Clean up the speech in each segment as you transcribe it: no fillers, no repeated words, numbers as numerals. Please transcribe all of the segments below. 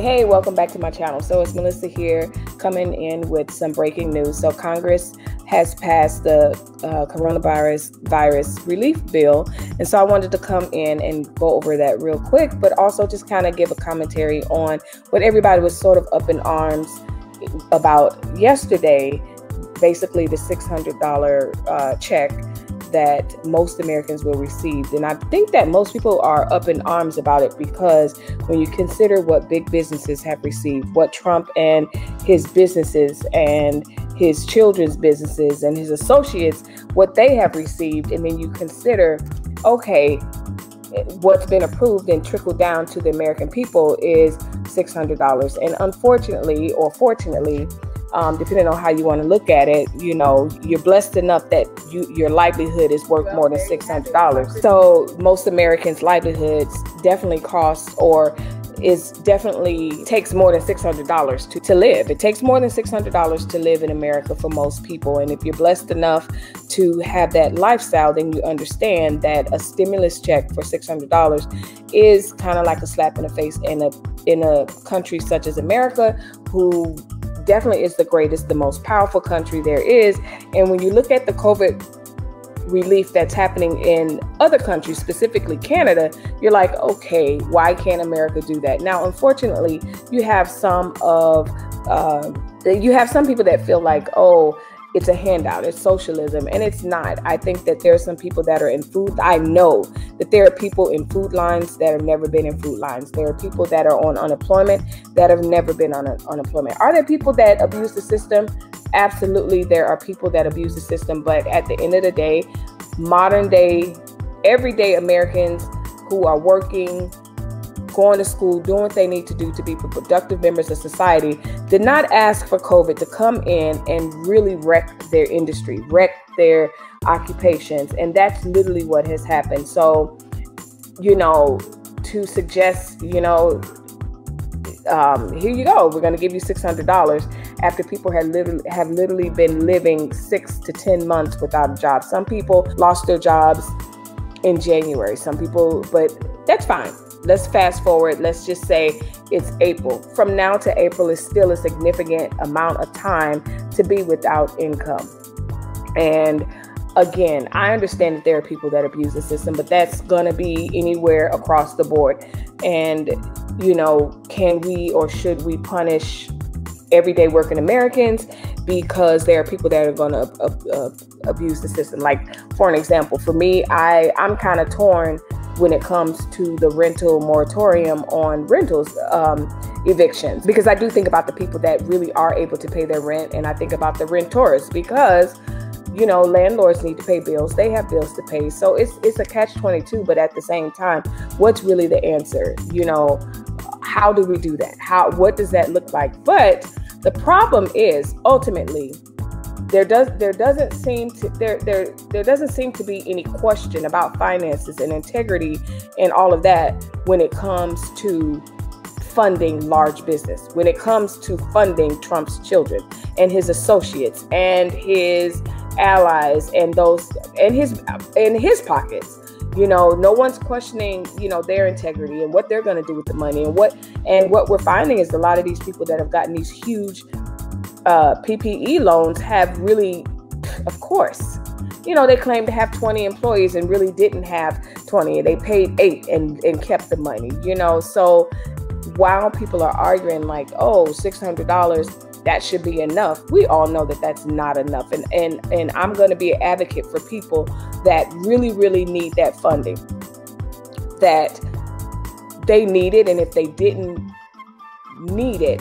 Hey, welcome back to my channel. So it's Melissa here, coming in with some breaking news. So Congress has passed the coronavirus relief bill. And so I wanted to come in and go over that real quick, but also just kind of give a commentary on what everybody was sort of up in arms about yesterday, basically the $600 check that most Americans will receive. And I think that most people are up in arms about it because when you consider what big businesses have received, what Trump and his businesses and his children's businesses and his associates, what they have received, and then you consider, okay, what's been approved and trickled down to the American people is $600. And unfortunately, or fortunately, depending on how you want to look at it, you know, you're blessed enough that your livelihood is worth more than $600. So most Americans' livelihoods definitely cost takes more than $600 to live. It takes more than $600 to live in America for most people. And if you're blessed enough to have that lifestyle, then you understand that a stimulus check for $600 is kind of like a slap in the face in a country such as America, who definitely is the greatest, the most powerful country there is. And when you look at the COVID relief that's happening in other countries, specifically Canada, you're like, okay, why can't America do that? Now, unfortunately, you have some people that feel like, oh, it's a handout, it's socialism, and it's not. I think that there are some people that are in food. I know that there are people in food lines that have never been in food lines. There are people that are on unemployment that have never been on unemployment. Are there people that abuse the system? Absolutely, there are people that abuse the system. But at the end of the day, modern day, everyday Americans who are working, going to school, doing what they need to do to be productive members of society, did not ask for COVID to come in and really wreck their industry, wreck their occupations. And that's literally what has happened. So, you know, to suggest, you know, here you go, we're going to give you $600 after people have literally been living 6 to 10 months without a job. Some people lost their jobs in January, some people, but that's fine. Let's fast forward. Let's just say it's April. From now to April is still a significant amount of time to be without income. And again, I understand that there are people that abuse the system, but that's going to be anywhere across the board. And, you know, can we or should we punish everyday working Americans because there are people that are going to abuse the system? Like, for an example, for me, I'm kind of torn when it comes to the rental moratorium on rentals, evictions, because I do think about the people that really are able to pay their rent. And I think about the renters because, you know, landlords need to pay bills. They have bills to pay. So it's a catch-22. But at the same time, what's really the answer? You know, how do we do that? What does that look like? But the problem is ultimately, there doesn't seem to be any question about finances and integrity and all of that when it comes to funding large business, when it comes to funding Trump's children and his associates and his allies and those in his pockets. You know, no one's questioning, you know, their integrity and what they're going to do with the money. And what we're finding is a lot of these people that have gotten these huge PPE loans have really, of course, you know, they claim to have 20 employees and really didn't have 20. They paid 8 and kept the money, you know. So while people are arguing like, oh, $600, that should be enough, we all know that that's not enough. And I'm going to be an advocate for people that really, really need that funding, that they need it. And if they didn't need it,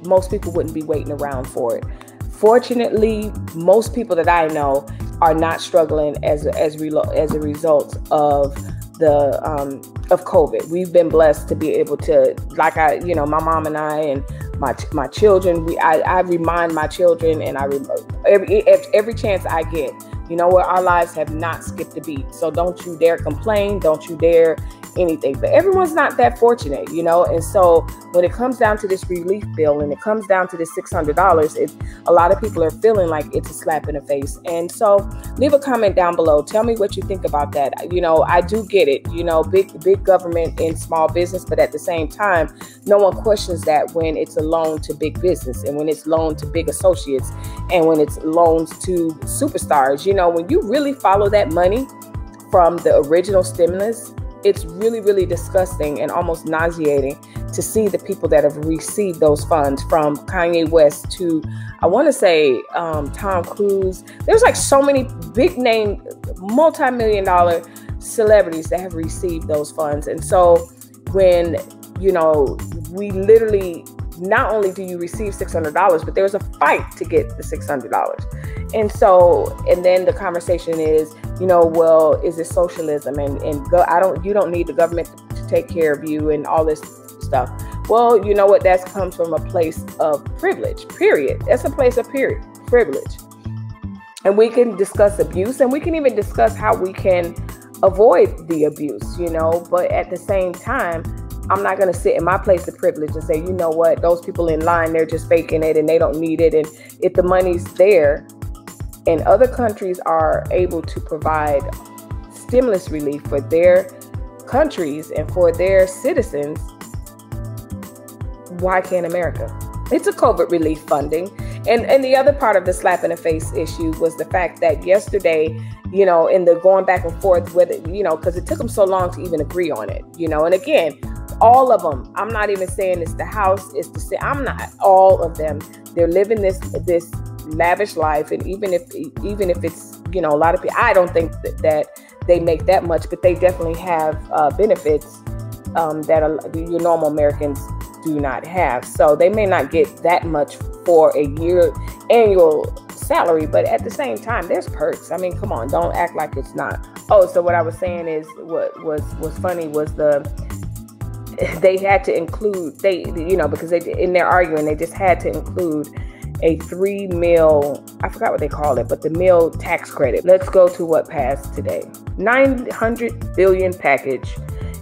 most people wouldn't be waiting around for it. Fortunately, most people that I know are not struggling as a result of COVID. We've been blessed to be able to, like my mom and I and my children. I remind my children, and every chance I get, you know what, our lives have not skipped a beat. So don't you dare complain. Don't you dare anything. But everyone's not that fortunate, and so when it comes down to this relief bill and it comes down to this $600, a lot of people are feeling like it's a slap in the face. And so leave a comment down below. Tell me what you think about that. I do get it, big government in small business, but at the same time, no one questions that when it's a loan to big business and when it's loan to big associates and when it's loans to superstars. When you really follow that money from the original stimulus, it's really, really disgusting and almost nauseating to see the people that have received those funds, from Kanye West to, I want to say, Tom Cruise. There's like so many big name, multi-million-dollar celebrities that have received those funds. And so when, we literally, not only do you receive $600, but there's a fight to get the $600. And then the conversation is, well, is it socialism? You don't need the government to take care of you and all this stuff. Well, you know what? That comes from a place of privilege, period. That's a place of privilege. And we can discuss abuse, and we can even discuss how we can avoid the abuse, but at the same time, I'm not going to sit in my place of privilege and say, you know what, those people in line, they're just faking it and they don't need it. And if the money's there and other countries are able to provide stimulus relief for their countries and for their citizens, why can't America? It's a COVID relief funding. And the other part of the slap in the face issue was the fact that yesterday, in the going back and forth with it, because it took them so long to even agree on it, and again, all of them, I'm not even saying it's the House, it's the Senate, I'm not, all of them, they're living this lavish life. And even if it's, a lot of people, I don't think that they make that much, but they definitely have benefits that your normal Americans do not have. So they may not get that much for a annual salary, but at the same time, there's perks. I mean, come on, don't act like it's not. Oh, so what I was saying is, what was funny was they had to include, because in their arguing, they just had to include a 3 meal, I forgot what they call it, but the meal tax credit. Let's go to what passed today. $900 billion package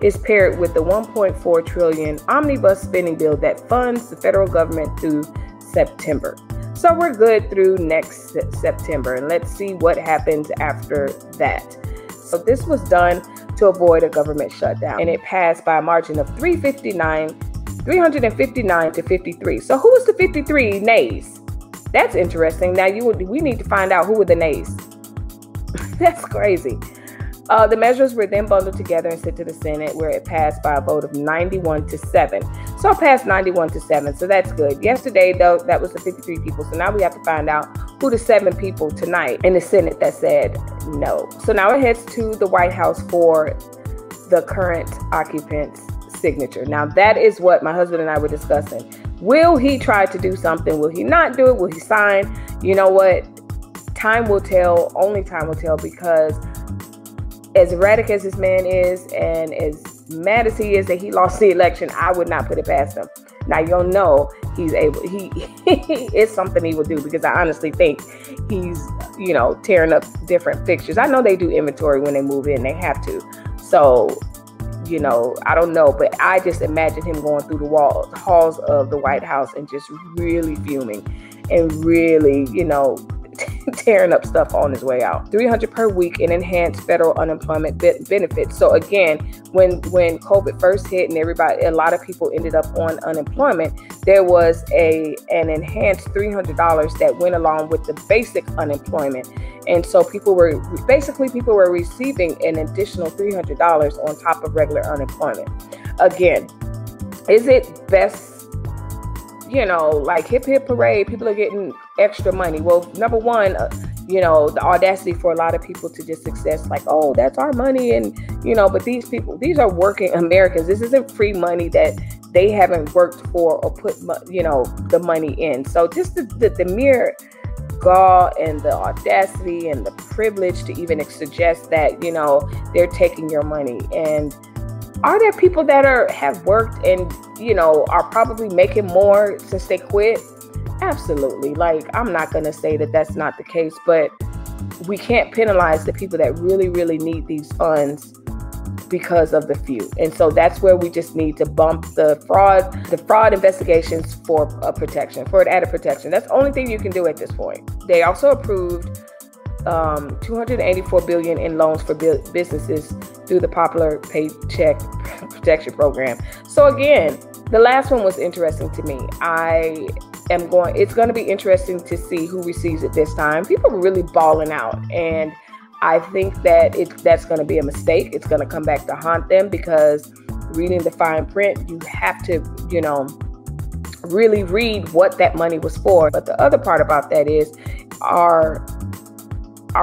is paired with the $1.4 trillion omnibus spending bill that funds the federal government through September. So we're good through next September, and let's see what happens after that. So this was done to avoid a government shutdown, and it passed by a margin of 359 to 53. So who was the 53 nays? That's interesting. Now we need to find out who were the nays. That's crazy. The measures were then bundled together and sent to the Senate, where it passed by a vote of 91 to 7. So it passed 91 to 7. So that's good. Yesterday, though, that was the 53 people. So now we have to find out who the 7 people tonight in the Senate that said no. So now it heads to the White House for the current occupant's signature. Now that is what my husband and I were discussing. Will he try to do something? Will he not do it? Will he sign? You know what? Time will tell. Only time will tell, because as erratic as this man is and as mad as he is that he lost the election, I would not put it past him. Now, you'll know he's able, it's something he will do, because I honestly think he's, tearing up different fixtures. I know they do inventory when they move in, they have to. So, I don't know, but I just imagine him going through the halls of the White House and just really fuming and really, tearing up stuff on his way out. $300 per week in enhanced federal unemployment benefits. So again, when COVID first hit and a lot of people ended up on unemployment, there was an enhanced $300 that went along with the basic unemployment. And so people were receiving an additional $300 on top of regular unemployment. Again, is it best? Like hip hip hooray, people are getting extra money. Well, number one, the audacity for a lot of people to just success, like, oh, that's our money. And, but these are working Americans. This isn't free money that they haven't worked for or put, the money in. So just the mere gall and the audacity and the privilege to even suggest that, they're taking your money. And are there people that have worked and, are probably making more since they quit? Absolutely. Like, I'm not going to say that that's not the case, but we can't penalize the people that really, really need these funds because of the few. And so that's where we just need to bump the fraud investigations for protection, for an added protection. That's the only thing you can do at this point. They also approved $284 billion in loans for businesses through the popular Paycheck Protection Program. So again, the last one was interesting to me. It's going to be interesting to see who receives it this time. People are really balling out, and I think that that's going to be a mistake. It's going to come back to haunt them, because reading the fine print, you have to, really read what that money was for. But the other part about that is, are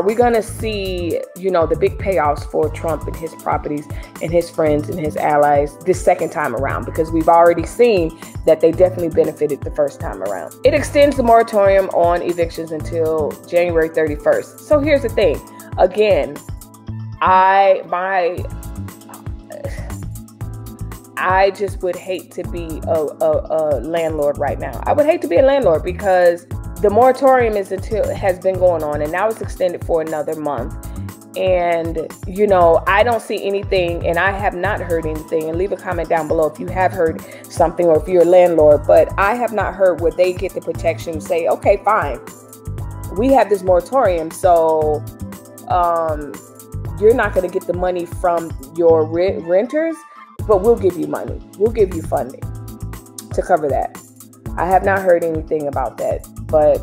we going to see, the big payoffs for Trump and his properties and his friends and his allies this second time around? Because we've already seen that they definitely benefited the first time around. It extends the moratorium on evictions until January 31st. So here's the thing. Again, I just would hate to be a landlord right now. I would hate to be a landlord, because the moratorium has been going on, and now it's extended for another month. And, I don't see anything, and I have not heard anything. And leave a comment down below if you have heard something, or if you're a landlord. But I have not heard where they get the protection, say, okay, fine, we have this moratorium, so you're not going to get the money from your renters, but we'll give you money. We'll give you funding to cover that. I have not heard anything about that, but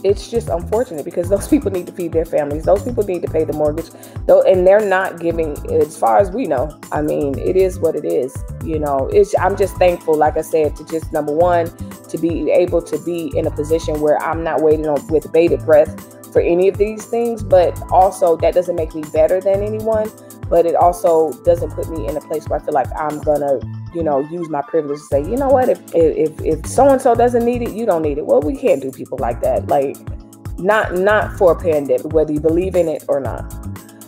it's just unfortunate, because those people need to feed their families. Those people need to pay the mortgage, though, and they're not giving, as far as we know. I mean, it is what it is. I'm just thankful, like I said, to just, number one, to be able to be in a position where I'm not waiting on with bated breath for any of these things. But also, that doesn't make me better than anyone, but it also doesn't put me in a place where I feel like I'm gonna use my privilege to say, you know what, if so-and-so doesn't need it, you don't need it. Well, we can't do people like that. Like, not for a pandemic, whether you believe in it or not.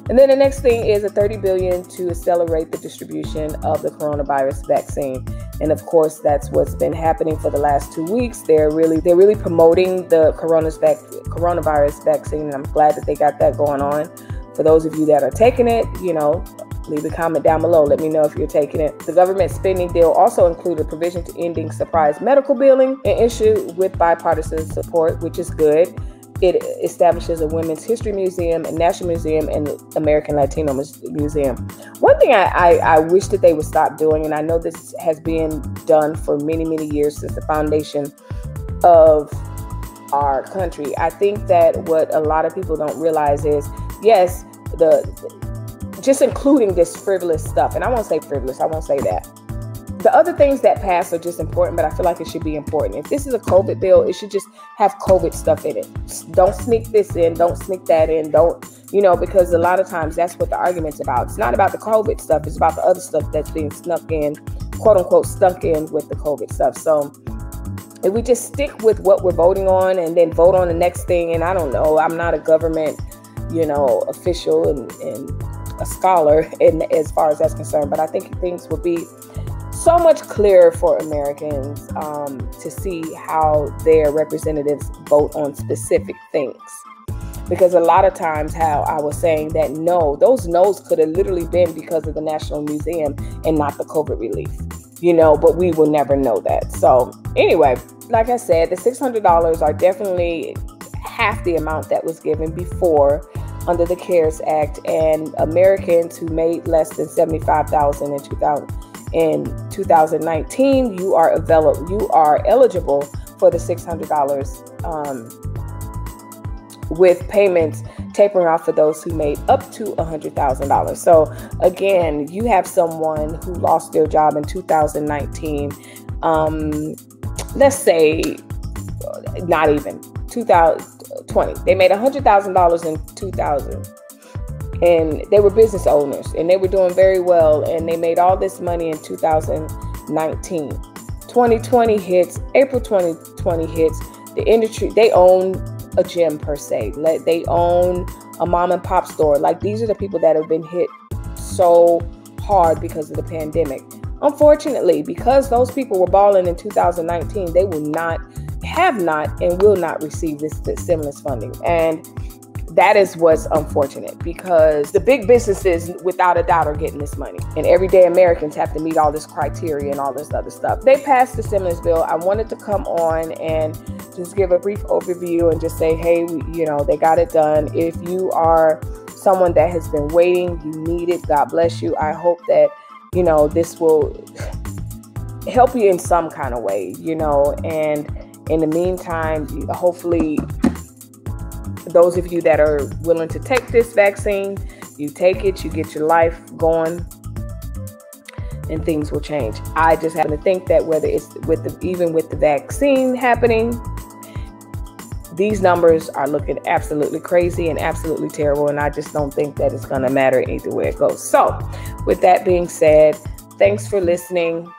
And then the next thing is a $30 billion to accelerate the distribution of the coronavirus vaccine. And of course, that's what's been happening for the last 2 weeks. They're really promoting the coronavirus vaccine, and I'm glad that they got that going on. For those of you that are taking it, leave a comment down below. Let me know if you're taking it. The government spending deal also included provision to ending surprise medical billing, and issued with bipartisan support, which is good. It establishes a Women's History Museum, a National Museum, and American Latino Museum. One thing I wish that they would stop doing, and I know this has been done for many, many years since the foundation of our country. I think that what a lot of people don't realize is, yes, just including this frivolous stuff. And I won't say frivolous, I won't say that. The other things that pass are just important, but I feel like it should be important. If this is a COVID bill, it should just have COVID stuff in it. Don't sneak this in, don't sneak that in, because a lot of times that's what the argument's about. It's not about the COVID stuff, it's about the other stuff that's being snuck in, quote unquote, stuck in with the COVID stuff. So if we just stick with what we're voting on and then vote on the next thing, and I don't know, I'm not a government, official and a scholar as far as that's concerned, but I think things will be so much clearer for Americans to see how their representatives vote on specific things. Because a lot of times, how I was saying that those no's could have literally been because of the National Museum and not the COVID relief, but we will never know that. So anyway, like I said, the $600 are definitely half the amount that was given before under the CARES Act, and Americans who made less than $75,000 in 2019, you are eligible for the $600 with payments tapering off for those who made up to $100,000. So again, you have someone who lost their job in 2019. Let's say not even 2020. They made $100,000 in 2000. And they were business owners and they were doing very well. And they made all this money in 2019. 2020 hits, April 2020 hits. The industry, they own a gym per se. They own a mom and pop store. Like, these are the people that have been hit so hard because of the pandemic. Unfortunately, because those people were balling in 2019, they will not, have not, and will not receive this stimulus funding. And that is what's unfortunate, because the big businesses without a doubt are getting this money, and everyday Americans have to meet all this criteria and all this other stuff. They passed the stimulus bill. I wanted to come on and just give a brief overview and just say, hey, they got it done. If you are someone that has been waiting, you need it, God bless you. I hope that, this will help you in some kind of way, and in the meantime, hopefully those of you that are willing to take this vaccine, you take it, you get your life going, and things will change. I just happen to think that whether it's even with the vaccine happening, these numbers are looking absolutely crazy and absolutely terrible, and I just don't think that it's going to matter either way it goes. So, with that being said, thanks for listening.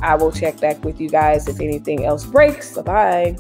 I will check back with you guys if anything else breaks. Bye-bye.